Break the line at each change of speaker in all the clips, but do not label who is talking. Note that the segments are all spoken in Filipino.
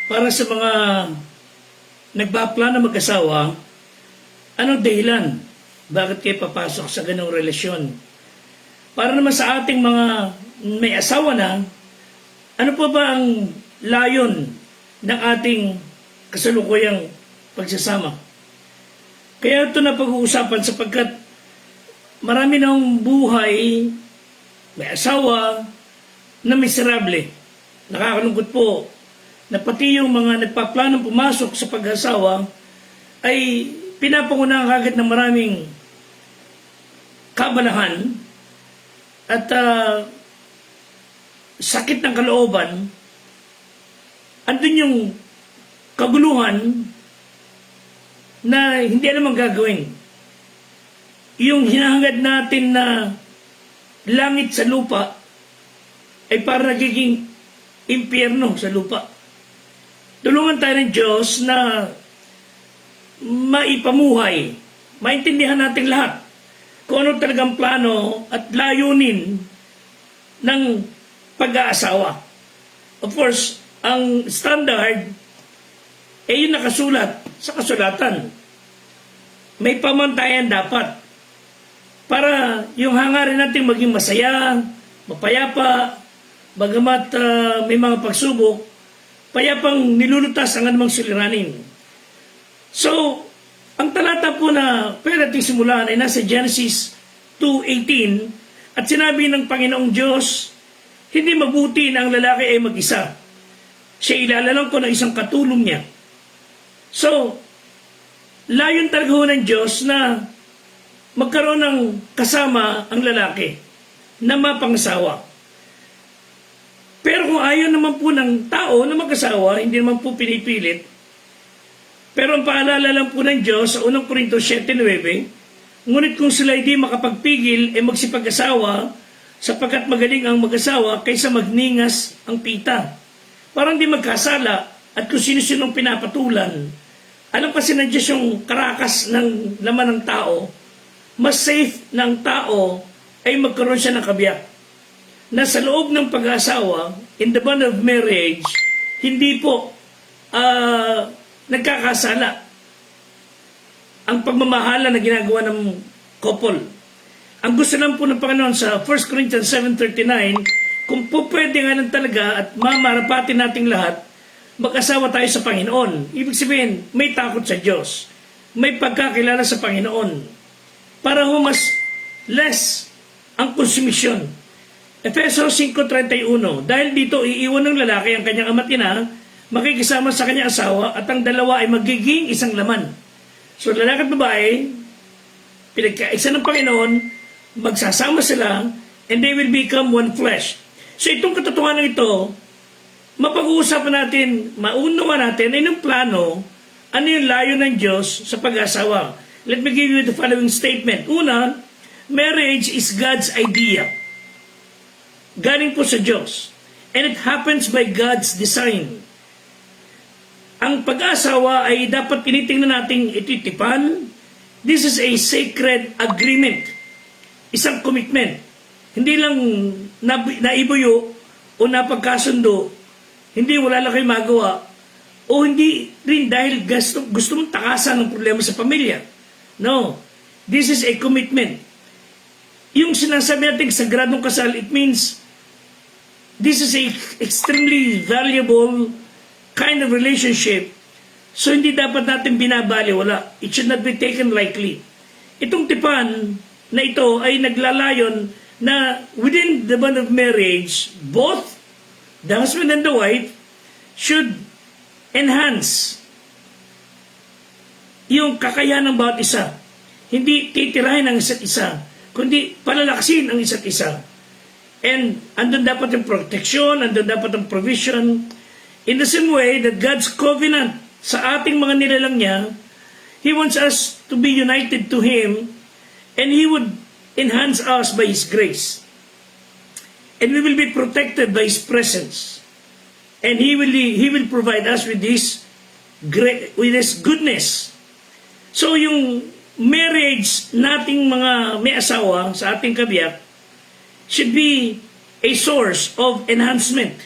para sa mga nagpaplano mag-asawa, anong dahilan? Bakit kayo papasok sa ganong relasyon? Para naman sa ating mga may asawa na, ano pa ba ang layon ng ating kasalukuyang pagsasama? Kaya ito na pag-uusapan sapagkat marami ng buhay, may asawa na miserable. Nakakalungkot po na pati yung mga nagpaplanong pumasok sa pag-asawa ay pinapangunahan kagad ng maraming kabalahan at sakit ng kalooban. Andun yung kaguluhan na hindi alam ang gagawin. Yung hinahangad natin na langit sa lupa ay para nagiging impyerno sa lupa. Tulungan tayo ng Diyos na maipamuhay, maintindihan natin lahat kung ano talagang plano at layunin ng pag-aasawa. Of course, ang standard ay yung nakasulat sa kasulatan. May pamantayan dapat para yung hangarin natin maging masaya, mapayapa, bagamat may mga pagsubok, payapang nilulutas ang anumang suliranin. So, ang talata po na pwede natin simulan ay nasa Genesis 2:18 at sinabi ng Panginoong Diyos, hindi mabuti na ang lalaki ay mag-isa. Siya ilalalang ko ng isang katulong niya. So, layon talaga ho ng Diyos na magkaroon ng kasama ang lalaki na mapangasawa. Pero kung ayaw naman po ng tao na mag-asawa, hindi naman po pinipilit. Pero ang paalala lang po ng Diyos sa 1 Corintios 7:9, ngunit kung sila hindi makapagpigil, ay magsipag-asawa, sapagkat magaling ang mag-asawa kaysa magningas ang tita. Parang di magkasala at kung sino-sinong pinapatulan. Alam kasi ng Diyos yung karakas ng laman ng tao, mas safe ng tao ay magkaroon siya ng kabiyak. Na sa loob ng pag-asawa, in the bond of marriage, hindi po nagkakasala ang pagmamahala na ginagawa ng couple. Ang gusto lang po ng Panginoon sa 1 Corinthians 7:39, kung po pwede nga lang talaga at mamarapatin nating lahat, mag-asawa tayo sa Panginoon. Ibig sabihin, may takot sa Diyos. May pagkakilala sa Panginoon. Para ho mas less ang konsumisyon. Efesos 5:31, dahil dito iiwan ng lalaki ang kanyang ama't ina, makikisama sa kanyang asawa at ang dalawa ay magiging isang laman. So lalaki at babae, pinagkaisa ng Panginoon, magsasama sila and they will become one flesh. So itong katotohanan ito, mapag-uusapan natin, maunawa natin ay ng plano, ano yung layo ng Diyos sa pag-asawa. Let me give you the following statement. Una, marriage is God's idea. Galing po sa Diyos. And it happens by God's design. Ang pag-asawa ay dapat tinitingnan nating ititipan. This is a sacred agreement. Isang commitment. Hindi lang naibuyo o napagkasundo, hindi wala lang kayo magawa, o hindi rin dahil gusto mong takasan ng problema sa pamilya. No. This is a commitment. Yung sinasabi natin sagradong kasal, it means this is a extremely valuable kind of relationship. So hindi dapat natin binabaliwala. It should not be taken lightly. Itong tipan na ito ay naglalayon na within the bond of marriage, both the husband and the wife should enhance yung kakayahan ng bawat isa. Hindi titirahin ang isa't isa, kundi palalaksin ang isa't isa. And andun dapat yung protection, andun dapat yung provision. In the same way that God's covenant sa ating mga nilalang niya, He wants us to be united to Him and He would enhance us by His grace. And we will be protected by His presence. And He will provide us with His goodness. So yung marriage nating mga may asawa sa ating kabiyak should be a source of enhancement.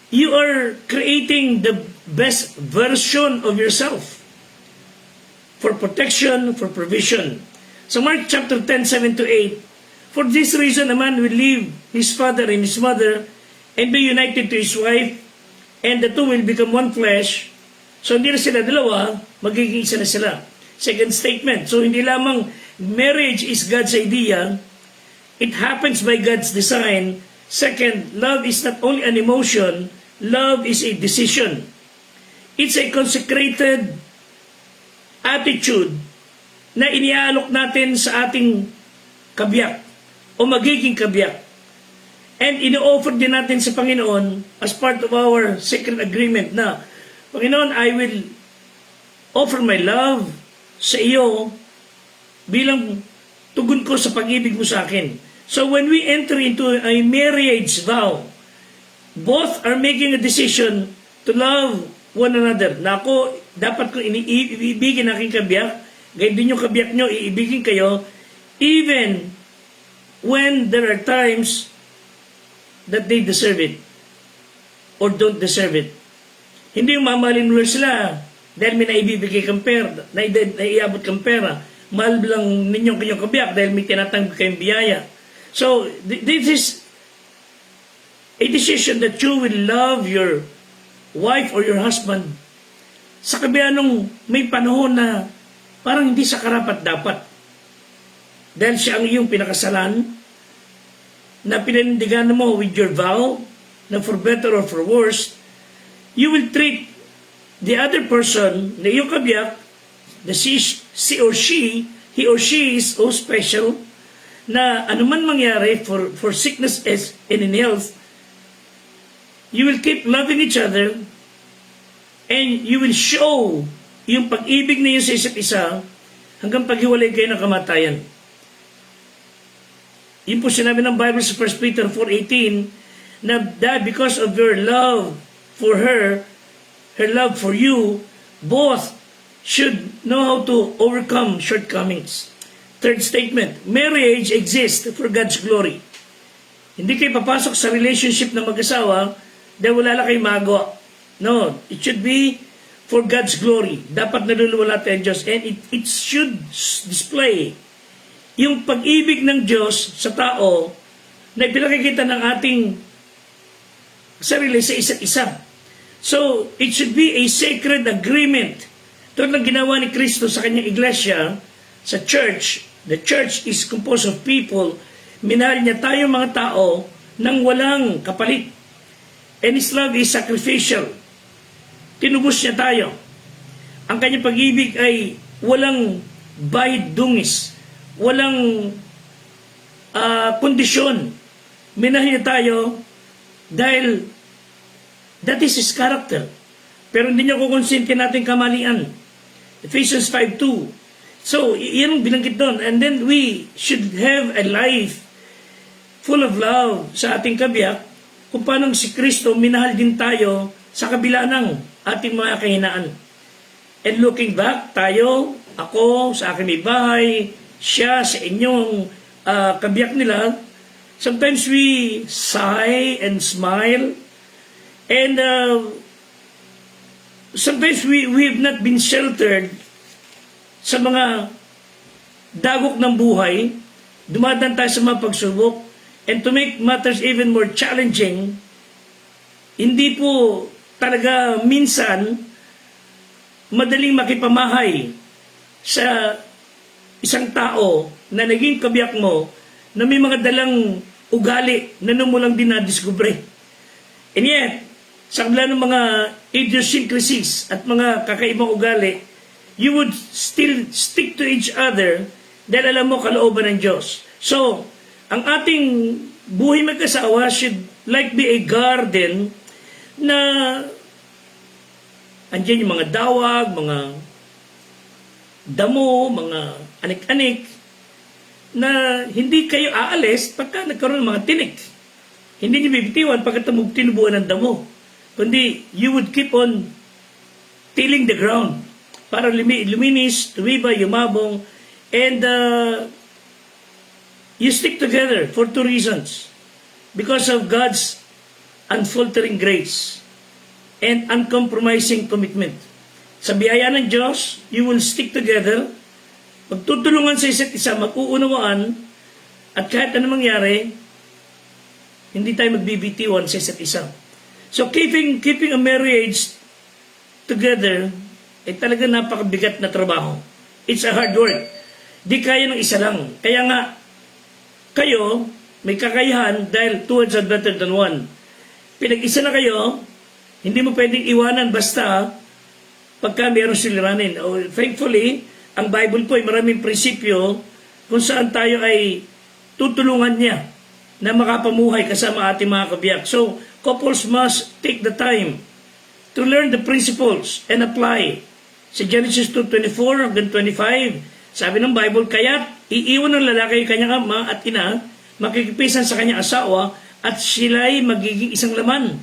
you are creating the best version of yourself for protection, for provision. So Mark chapter 10, 7 to 8, for this reason, a man will leave his father and his mother and be united to his wife, and the two will become one flesh. So hindi na sila dalawa, magiging isa na sila. Second statement. So hindi lamang marriage is God's idea, it happens by God's design. Second, love is not only an emotion, love is a decision. It's a consecrated attitude na iniaalok natin sa ating kabiyak o magiging kabiyak. And ino-offer din natin sa Panginoon as part of our sacred agreement na, Panginoon, I will offer my love sa iyo bilang tugon ko sa pag-ibig mo sa akin. So when we enter into a marriage vow, both are making a decision to love one another. Na ako, dapat ko iibigin aking kabiyak, gayon din yung kabiyak nyo, iibigin kayo, even when there are times that they deserve it or don't deserve it. Hindi yung mamahalin mo sila dahil may naibibigay kang pera, naiabot kang pera. Mahal lang ninyong kanyang kabiyak dahil may tinatanggap kayong biyaya. So, this is a decision that you will love your wife or your husband sa kabila nung may panahon na parang hindi sa karapat dapat. Dahil siya ang iyong pinakasalan na pinanindigan mo with your vow na for better or for worse, you will treat the other person, na iyong kabiyak, he or she is so special na anuman mangyari for sickness and in health, you will keep loving each other and you will show yung pag-ibig niyo sa isa't isa hanggang paghiwalay kayo ng kamatayan. Yun po sinabi ng Bible sa 1 Peter 4:18 na that because of your love for her love for you, both should know how to overcome shortcomings. Third statement, marriage exists for God's glory. Hindi kayo papasok sa relationship ng mag-asawa dahil wala lang kayo magawa. No, it should be for God's glory. Dapat naluluwala tayo Diyos. And it should display yung pag-ibig ng Diyos sa tao na ipinakikita ng ating sarili sa isa't isa. So, it should be a sacred agreement. Ito lang ginawa ni Kristo sa kanyang iglesia, sa church. The church is composed of people. Minahal niya tayo mga tao nang walang kapalit. And His love is sacrificial. Tinubos niya tayo. Ang kanyang pag-ibig ay walang bayad dungis. Walang kondisyon. Minahal niya tayo dahil that is His character. Pero hindi niya kukonsinti natin kamalian. Ephesians 5:2. So, yan ang binanggit doon. And then we should have a life full of love sa ating kabiyak kung paano si Kristo minahal din tayo sa kabila ng ating mga kahinaan. And looking back, tayo, ako, sa akin may bahay, siya, sa inyong kabiyak nila, sometimes we sigh and smile, and sometimes we have not been sheltered sa mga dagok ng buhay, dumadaan tayo sa mga pagsubok, and to make matters even more challenging, hindi po talaga minsan madaling makipamahay sa isang tao na naging kabiyak mo na may mga dalang ugali na numulang din na-discover. And yet, sa kabila ng mga idiosyncrasies at mga kakaibang ugali, you would still stick to each other dahil alam mo kalooban ng Diyos. So, ang ating buhay mag-asawa should like be a garden na andyan yung mga dawag, mga damo, mga anik-anik, na hindi kayo aalis pagka nagkaroon ng mga tinik. Hindi niyo bibitiwan pagka tinubuan ng damo. Kundi, you would keep on tilling the ground para luminis, tumibay, yumabong, and you stick together for two reasons. Because of God's unfaltering grace, and uncompromising commitment. Sa biyaya ng Diyos, you will stick together, magtutulungan sa isa't isa, mag-uunawaan, at kahit ano mangyari, hindi tayo magbibitiwan sa isa't isa. So keeping a marriage together ay talaga napakabigat na trabaho. It's a hard work. Di kaya ng isa lang. Kaya nga, kayo may kakayahan dahil two heads are better than one. Pinag-isa na kayo, hindi mo pwedeng iwanan basta pagka mayroong suliranin. Thankfully, ang Bible po ay maraming prinsipyo kung saan tayo ay tutulungan niya na makapamuhay kasama ating mga kabiyak. So, couples must take the time to learn the principles and apply. Sa Genesis 2:24 hanggang 25, sabi ng Bible, kaya't iiwan ng lalaki kanyang ama at ina, makikipisan sa kanyang asawa, at sila'y magiging isang laman.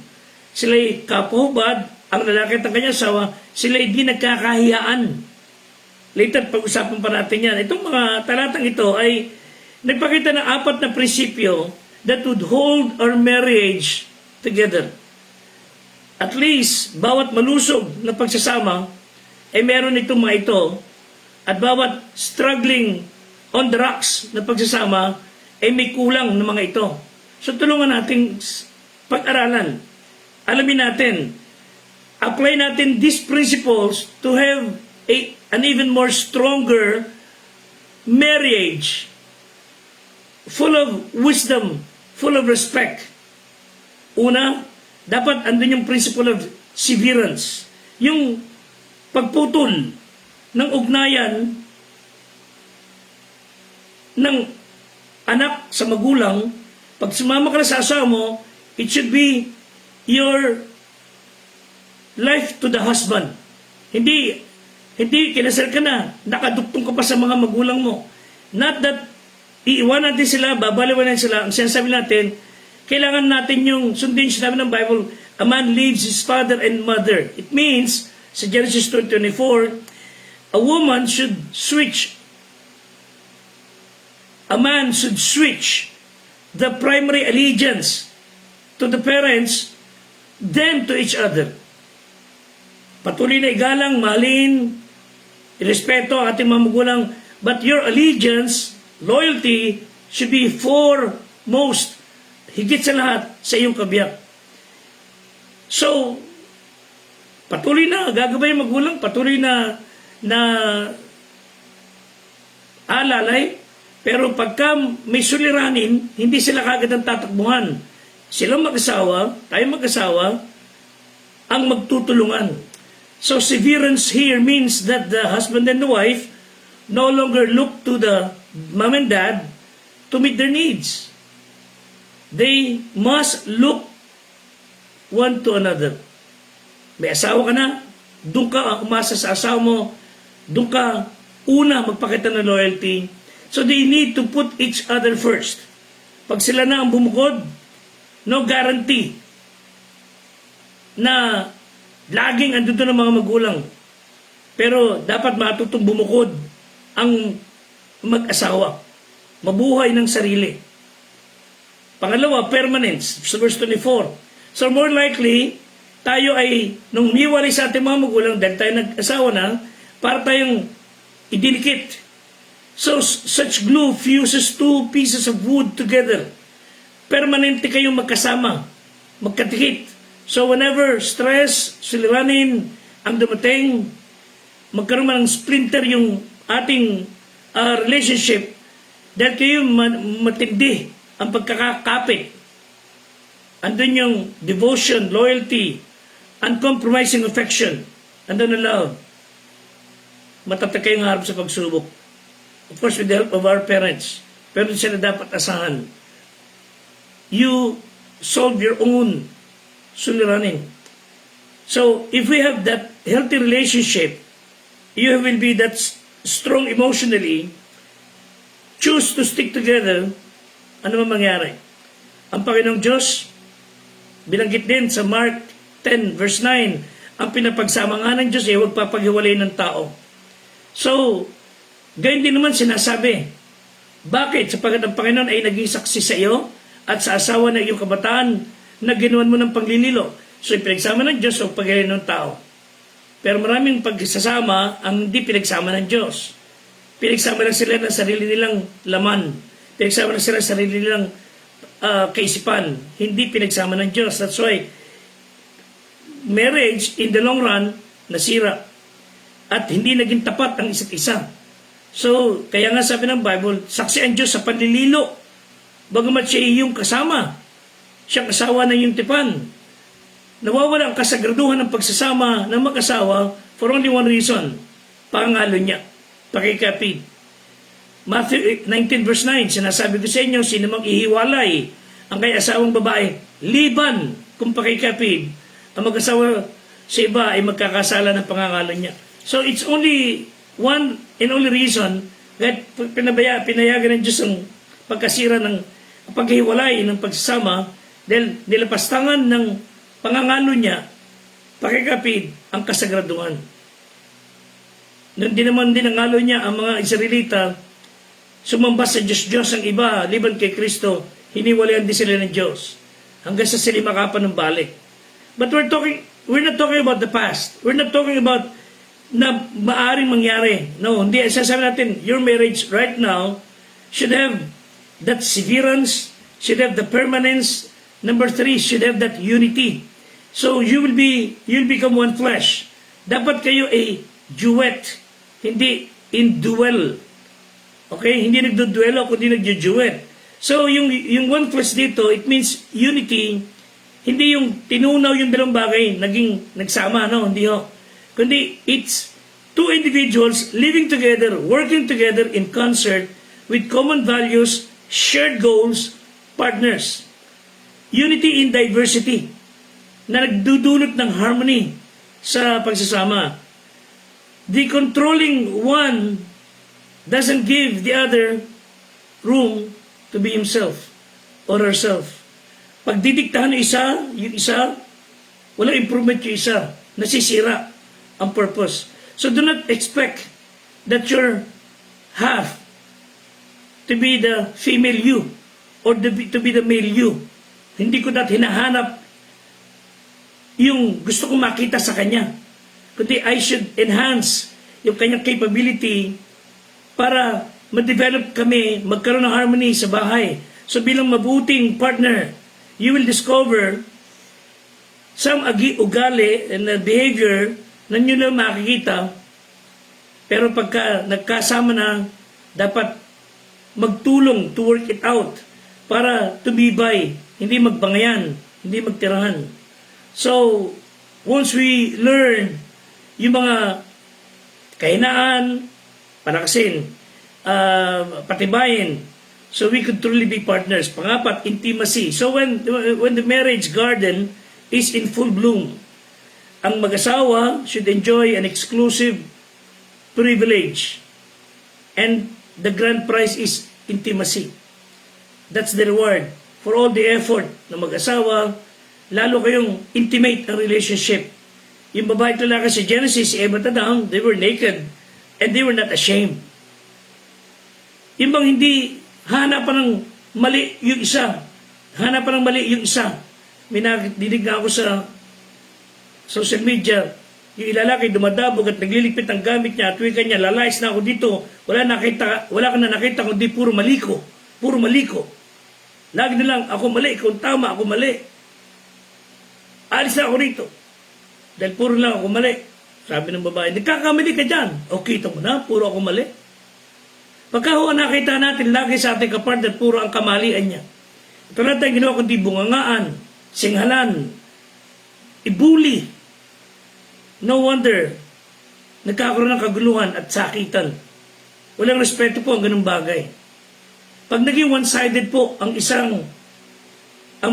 Sila'y kapuhubad, ang lalaki at ang kanyang asawa, sila'y di nagkakahiyaan. Later, pag-usapan pa natin yan. Itong mga talatang ito ay nagpakita ng 4 na prinsipyo that would hold our marriage together. At least, bawat malusog na pagsasama, ay meron itong mga ito, at bawat struggling on the rocks na pagsasama, ay may kulang ng mga ito. So tulungan nating pag-aralan. Alamin natin, apply natin these principles to have an even more stronger marriage, full of wisdom, full of respect. Una, dapat andun yung principle of severance. Yung pagputol ng ugnayan ng anak sa magulang, pag sumama ka na sa asawa mo, it should be your life to the husband. Hindi kinasal ka na, nakaduktong ka pa sa mga magulang mo. Not that iiwanan natin sila, babaliwanan sila. Ang sinasabi natin, kailangan natin yung sundin sinabi ng Bible, a man leaves his father and mother. It means, sa Genesis 2:24, a man should switch the primary allegiance to the parents, then to each other. Patuloy na igalang, mahalin, irespeto ang ating mga magulang, but your allegiance, loyalty, should be foremost, higit sa lahat, sa iyong kabiyak. So, patuloy na, gagabay ang magulang, patuloy na alalay, pero pagka may suliranin, hindi sila kagad ang tatakbuhan. Silang mag-asawa, tayo mag-asawa, ang magtutulungan. So severance here means that the husband and the wife no longer look to the mom and dad to meet their needs. They must look one to another. May asawa ka na, doon ka umasa sa asawa mo, doon ka una magpakita ng loyalty. So they need to put each other first. Pag sila na ang bumukod, no guarantee na laging andito ng mga magulang. Pero dapat matutong bumukod ang mag-asawa. Mabuhay ng sarili. Pangalawa, permanence. Sa verse 24. So more likely, tayo ay, nung umiwalay sa ating mga magulang, dahil tayo nag-asawa na, para tayong idinikit. So, such glue fuses two pieces of wood together. Permanente kayong magkasama, magkatikit. So, whenever stress, suliranin, ang dumating, magkaroon man ng splinter yung ating relationship, dahil kayo matindi ang pagkakakapit. Andun yung devotion, loyalty, uncompromising affection, andun na love. Matatag kayong harap sa pagsubok. Of course, with the help of our parents. Pero sila dapat asahan. You solve your own suliranin. So, if we have that healthy relationship, you will be that strong emotionally, choose to stick together, ano man mangyari? Ang Panginoong Diyos, binanggit din sa Mark 10 verse 9, ang pinapagsama nga ng Diyos ay huwag papaghiwalay ng tao. So, gayon din naman sinasabi. Bakit? Sapagkat ang Panginoon ay naging saksi sa iyo at sa asawa ng iyong kabataan na ginawan mo ng paglililo. So, pinagsama ng Diyos o pagkain ng tao. Pero maraming pagsasama ang hindi pinagsama ng Diyos. Pinagsama lang sila ng sarili nilang laman. Pinagsama lang sila ng sarili nilang kaisipan. Hindi pinagsama ng Diyos. That's why marriage in the long run nasira. At hindi naging tapat ang isa't isa. So, kaya nga sabi ng Bible, saksi ang Diyos sa panlililo. Bagamat siya iyong kasama. Siya kasawa ng iyong tipan. Nawawala ang kasagraduhan ng pagsasama ng mag-asawa for only one reason. Pangalo niya. Pakikapid. Matthew 19 verse 9, sinasabi ko sa inyo, sino mang ihiwalay ang kay asawang babae, liban kung pakikapid, ang mag-asawa sa iba ay magkakasala ng pangangalo niya. So it's only one and only reason that pinayagan ng Diyos ang pagkasira ng paghiwalay ng pagsasama dahil nilapastangan ng pangangalo niya, pakikapid, ang kasagraduhan. Nung di naman dinangalo niya ang mga Israelita, sumamba sa Diyos ang iba, liban kay Kristo, hiniwalayan din sila ng Diyos. Hanggang sa sila makapan ng balik. But we're not talking about the past. We're not talking about na maaring mangyari. No, hindi. Sasabi natin, your marriage right now should have that severance, should have the permanence. Number 3, should have that unity. So you'll become one flesh. Dapat kayo ay duet, hindi in duel. Okay? Hindi nagduduelo, kundi nagduduet. So yung one flesh dito, it means unity. Hindi yung tinunaw yung dalawang bagay, naging nagsama, no? Hindi ho. Kundi it's two individuals living together, working together in concert with common values, shared goals, partners. Unity in diversity na nagdudulot ng harmony sa pagsasama. The controlling one doesn't give the other room to be himself or herself. Pag didiktahan yung isa, walang improvement yung isa. Nasisira ang purpose. So do not expect that your half to be the female you or to be the male you. Hindi ko hinahanap yung gusto kong makita sa kanya. Kundi I should enhance yung kanyang capability para ma-develop kami, magkaroon ng harmony sa bahay. So bilang mabuting partner, you will discover some ugali and behavior na nyo lang makikita, pero pagka nagkasama na, dapat magtulong to work it out para tumibay, hindi magbangayan, hindi magtirahan. So, once we learn yung mga kahinaan, palakasin, patibayin, so we could truly be partners. Pangapat, intimacy. So when the marriage garden is in full bloom, ang mag-asawa should enjoy an exclusive privilege. And the grand prize is intimacy. That's the reward for all the effort ng mag-asawa, lalo kayong intimate ang relationship. Yung babae at lalaki sa Genesis, Eva at Adam, they were naked and they were not ashamed. Yung bang hindi hanapan ng mali yung isa. Hanapan ng mali yung isa. May nadinig na ako sa social media, yung ilalaki dumadabog at nagliligpit ang gamit niya at wika niya, lalayas na ako dito, wala ka na nakita kundi puro maliko. Puro maliko. Lagi na lang, ako mali, ikaw tama, ako mali. Alis na ako rito. Dahil puro lang ako mali. Sabi ng babae, nagkakamali ka dyan. O kita mo na, puro ako mali. Pagka nakita natin lagi sa ating kapartner, puro ang kamalian niya. Ito natin ginawa kundi bungangaan, singhalan, ibuli. No wonder, nagkakaroon ng kaguluhan at sakitan. Walang respeto po ang ganung bagay. Pag naging one-sided po ang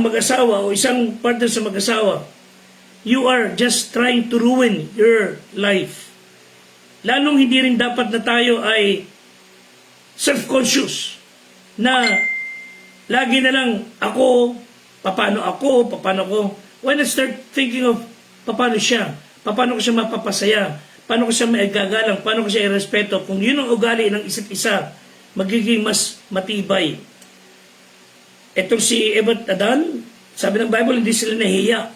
mag-asawa o isang partner sa mag-asawa, you are just trying to ruin your life. Lalong hindi rin dapat na tayo ay self-conscious na lagi na lang ako. Paano ko. Why not start thinking of paano siya? Paano ko siya mapapasaya? Paano ko siya maigagalang? Paano ko siya irespeto? Kung yun ang ugali ng isa't isa, magiging mas matibay. Etong si Eva at Adan, Sabi ng Bible, hindi sila nahiya.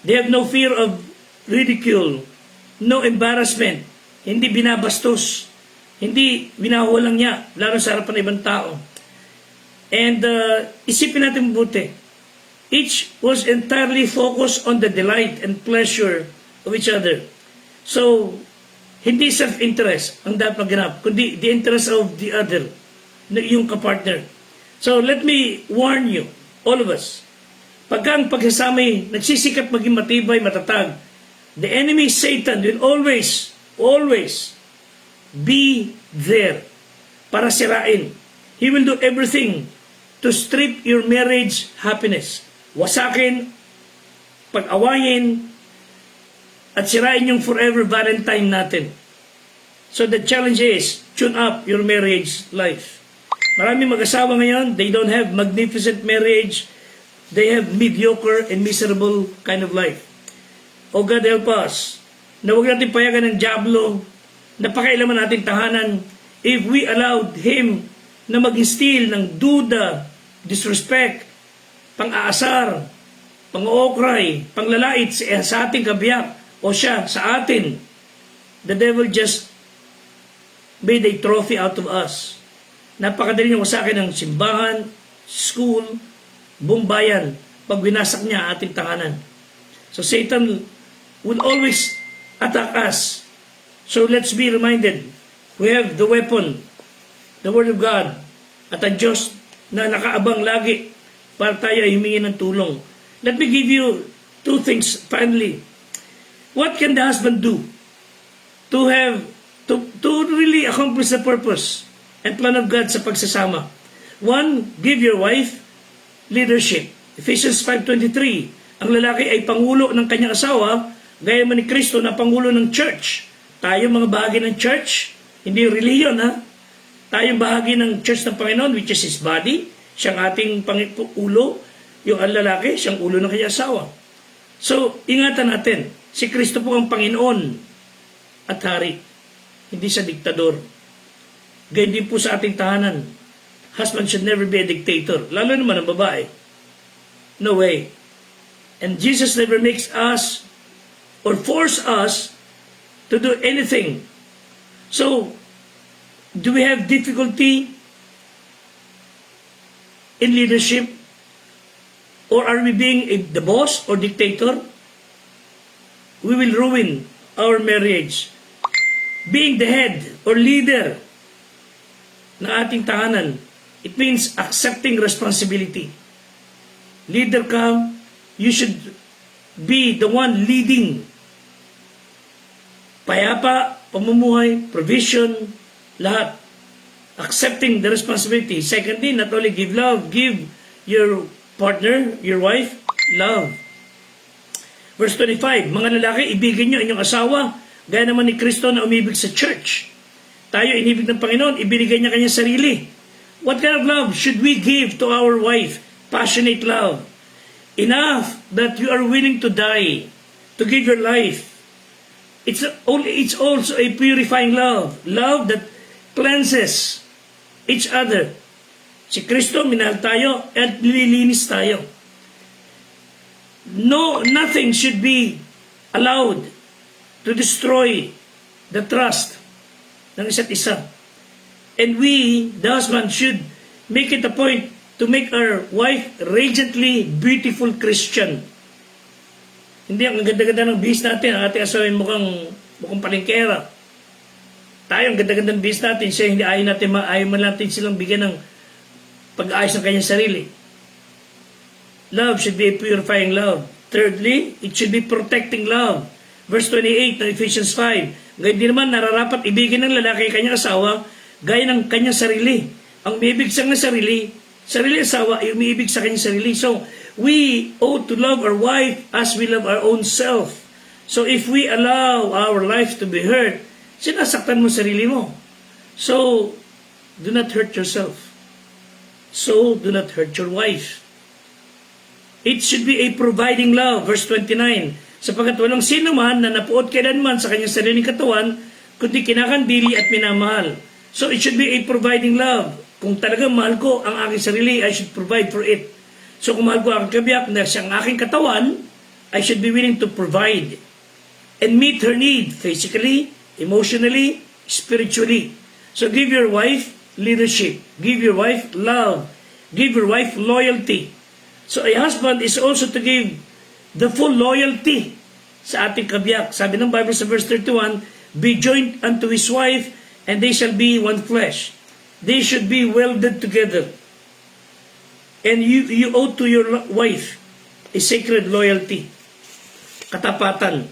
They have no fear of ridicule, no embarrassment, hindi binabastos, hindi binahuwalang niya, lalo sa harapan ng ibang tao. And isipin natin mabuti. Each was entirely focused on the delight and pleasure of each other. So, hindi self-interest ang dapat maganap, kundi the interest of the other, yung kapartner. So, let me warn you, all of us, pagka ang pagsasamay nagsisikap maging matibay, matatag, the enemy Satan will always be there para sirain. He will do everything to strip your marriage happiness. Wasakin, pag-awayin, at sirain yung forever Valentine natin. So the challenge is, tune up your marriage life. Maraming mag-asawa ngayon, they don't have magnificent marriage, they have mediocre and miserable kind of life. Oh God, help us na huwag natin payagan ng diablo na pakailaman natin tahanan if we allowed him na mag-instill ng duda, disrespect, pang-aasar, pang-ookray, panglalait sa ating kabiyak o siya sa atin. The devil just made a trophy out of us. Napakadali niya sa akin ng simbahan, school, buong bayan pag winasak niya ating tahanan. So Satan will always attack us. So let's be reminded, we have the weapon, the Word of God, at ang Diyos na nakaabang lagi para tayo ay humingi ng tulong. Let me give you two things finally. What can the husband do to really accomplish the purpose and plan of God sa pagsasama? One, give your wife leadership. Ephesians 5:23, ang lalaki ay pangulo ng kanyang asawa, gaya man ni Kristo na pangulo ng church. Tayo mga bahagi ng church, hindi reliyon ha. Tayo bahagi ng church ng Panginoon, which is His body. Siyang ating ulo, yung ang lalaki, siyang ulo ng kanyang asawa. So, ingatan natin, si Kristo po ang Panginoon at Hari, hindi sa diktador. Gayun din po sa ating tahanan. Husband should never be a dictator, lalo naman ang babae. No way. And Jesus never makes us or force us to do anything. So, do we have difficulty in leadership? Or are we being the boss or dictator? We will ruin our marriage. Being the head or leader na ating tahanan, it means accepting responsibility. Leader ka, you should be the one leading. Payapa, pamumuhay, provision, lahat. Accepting the responsibility. Secondly, not only give love, give your partner, your wife, love. Verse 25, mga lalaki, ibigin nyo inyong asawa, gaya naman ni Kristo na umibig sa church. Tayo, inibig ng Panginoon, ibinigay niya kanyang sarili. What kind of love should we give to our wife? Passionate love. Enough that you are willing to die, to give your life. It's also a purifying love. Love that cleanses each other. Si Kristo, minahal tayo at nililinis tayo. No, nothing should be allowed to destroy the trust ng isa't isa. And we, the husband, should make it a point to make our wife radiantly beautiful Christian. Hindi, ang ganda-ganda ng bihis natin, ang ating asawa mukhang palengkera. Tayo, ang ganda-ganda ng bihis natin, siya hindi ayaw man natin silang bigyan ng pag-aayos ng kanyang sarili. Love should be a purifying love. Thirdly, it should be protecting love. Verse 28 ng Ephesians 5. Gayun din naman, nararapat ibigin ng lalaki kanyang asawa gaya ng kanyang sarili. Ang umiibig sa kanyang sarili asawa ay umiibig sa kanyang sarili. So, we ought to love our wife as we love our own self. So, if we allow our life to be hurt, sinasaktan mo sarili mo. So, do not hurt yourself. So, do not hurt your wife. It should be a providing love. Verse 29. Sapagkat walang sino man na napuot kailanman sa kanyang sariling katawan, kundi kinakandili at minamahal. So, it should be a providing love. Kung talagang mahal ko ang aking sarili, I should provide for it. So kung mahal ko ang kabiyak na siyang aking katawan, I should be willing to provide and meet her need physically, emotionally, spiritually. So give your wife leadership. Give your wife love. Give your wife loyalty. So a husband is also to give the full loyalty sa ating kabiyak. Sabi ng Bible sa verse 31, be joined unto his wife, and they shall be one flesh. They should be welded together. And you owe to your wife a sacred loyalty. Katapatan.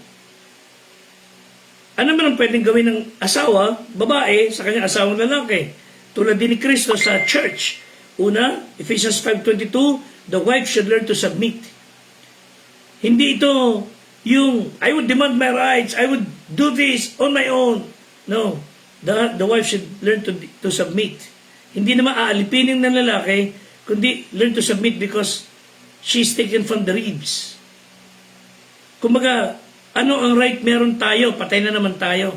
Ano man ang pwedeng gawin ng asawa, babae, sa kanyang asawang lalaki? Tulad din ni Kristo sa church. Una, Ephesians 5:22, the wife should learn to submit. Hindi ito yung, I would demand my rights, I would do this on my own. No, the wife should learn to submit. Hindi naman aalipinin ng lalaki, kundi learn to submit because she's taken from the ribs. Kumbaga, ano ang right meron tayo? Patay na naman tayo.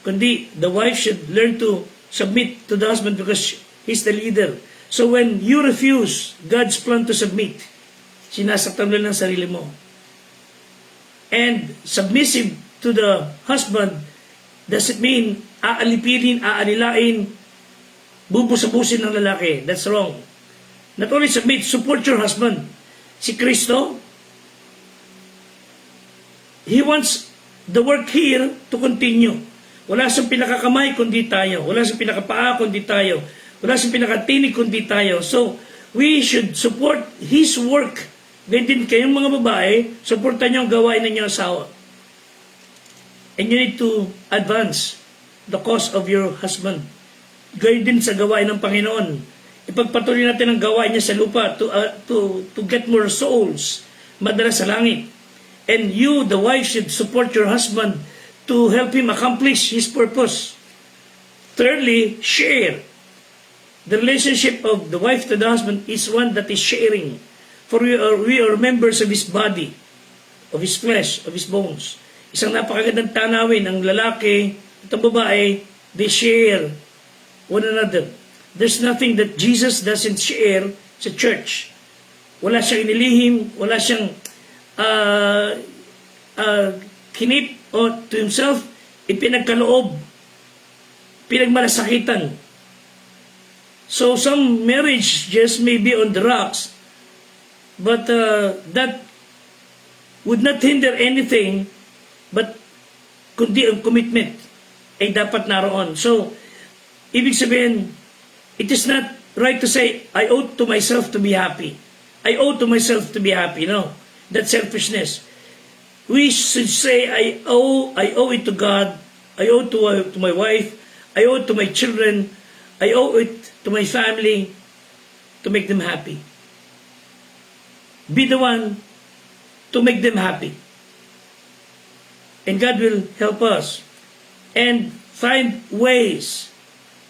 Kundi, the wife should learn to submit to the husband because he's the leader. So when you refuse God's plan to submit, sinasaktan mo lang ang sarili mo. And submissive to the husband doesn't mean aalipinin, aanilain, bubusabusin ng lalaki. That's wrong. Not only submit, support your husband. Si Kristo, He wants the work here to continue. Wala siyang pinakakamay kundi tayo. Wala siyang pinakapaa kundi tayo. Wala siyang pinakatinig kundi tayo. So, we should support His work. Ganyan din kayong mga babae, supportan niyo ang gawain ng inyong asawa. And you need to advance the cause of your husband. Gayun din sa gawain ng Panginoon. Ipagpatuloy natin ang gawain niya sa lupa to get more souls, madala sa langit. And you, the wife, should support your husband to help him accomplish his purpose. Thirdly, share. The relationship of the wife to the husband is one that is sharing. For we are members of his body, of his flesh, of his bones. Isang napakagandang tanawin ng lalaki at ang babae, they share one another. There's nothing that Jesus doesn't share sa church. Wala siyang inilihim, wala siyang kinip o to himself, ipinagkaloob, pinagmalasakitan. So some marriages may be on the rocks, but that would not hinder anything, but kundi ang commitment ay dapat naroon. So, ibig sabihin, it is not right to say, I owe to myself to be happy. I owe to myself to be happy. No, that's selfishness. We should say, I owe it to God. I owe to my wife. I owe it to my children. I owe it to my family to make them happy. Be the one to make them happy. And God will help us. And find ways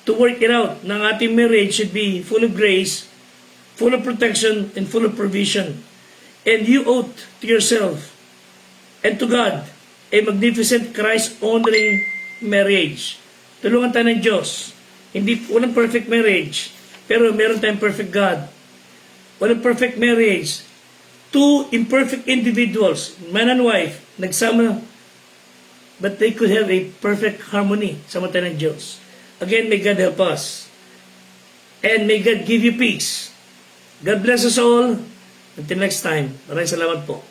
to work it out. Ng ating marriage should be full of grace, full of protection, and full of provision. And you owe to yourself and to God a magnificent Christ-honoring marriage. Tulungan tayo ng Diyos. Walang perfect marriage, pero meron tayong perfect God. Walang perfect marriage. Two imperfect individuals, man and wife, nagsama, but they could have a perfect harmony sa mata ng Diyos. Again, may God help us. And may God give you peace. God bless us all. Until next time. Maraming salamat po.